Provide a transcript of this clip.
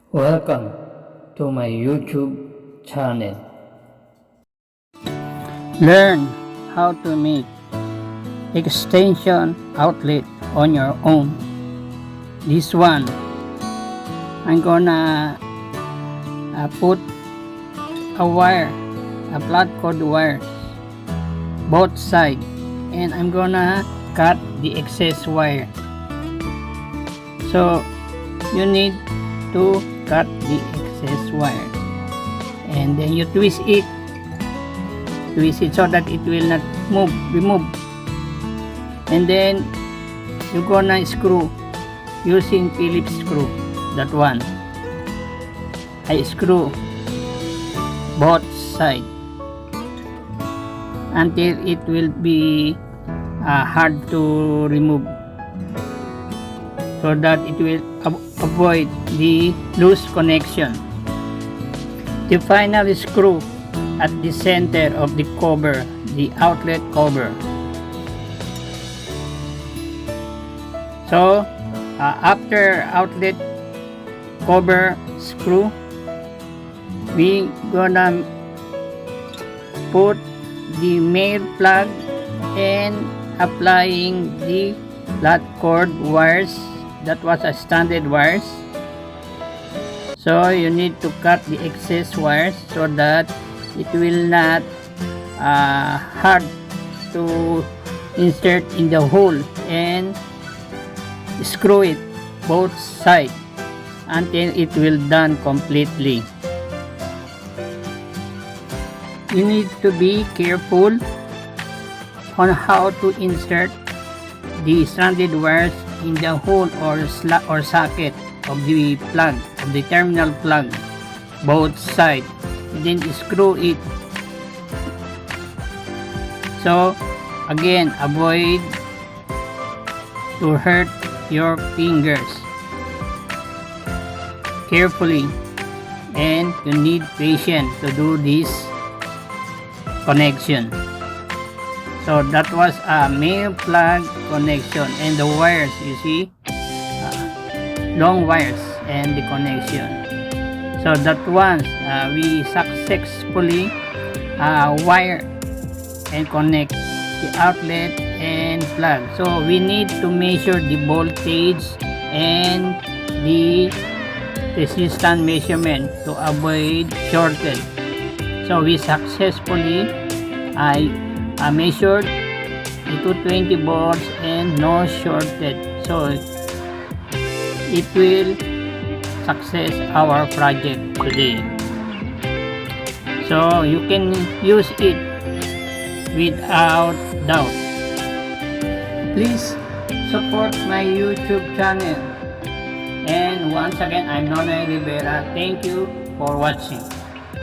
Welcome to my YouTube channel. Learn how to make extension outlet on your own. This one, I'm gonna put a wire, a flat cord wire, both sides, and I'm gonna cut the excess wire. So you need to cut the excess wire, and then you twist it so that it will not be moved, and then you're gonna screw using Phillips screw. That one I screw both sides until it will be hard to remove, so that it will avoid the loose connection. The final screw at the center of the cover, the outlet cover. So after outlet cover screw, we gonna put the male plug and applying the flat cord wires. That was a standard wires, so you need to cut the excess wires so that it will not hard to insert in the hole, and screw it both sides until it will done completely. You need to be careful on how to insert the stranded wires in the hole or socket of the plug, of the terminal plug, both sides, and then screw it. So again, avoid to hurt your fingers carefully, and you need patience to do this connection. So that was a male plug connection, and the wires, you see, long wires and the connection. So that once we successfully wire and connect the outlet and plug. So we need to measure the voltage and the resistance measurement to avoid shorted. So we successfully I measured the 220 volts and no shorted, so it will success our project today. So you can use it without doubt. Please support my YouTube channel, and once again, I'm Nonoy Rivera. Thank you for watching.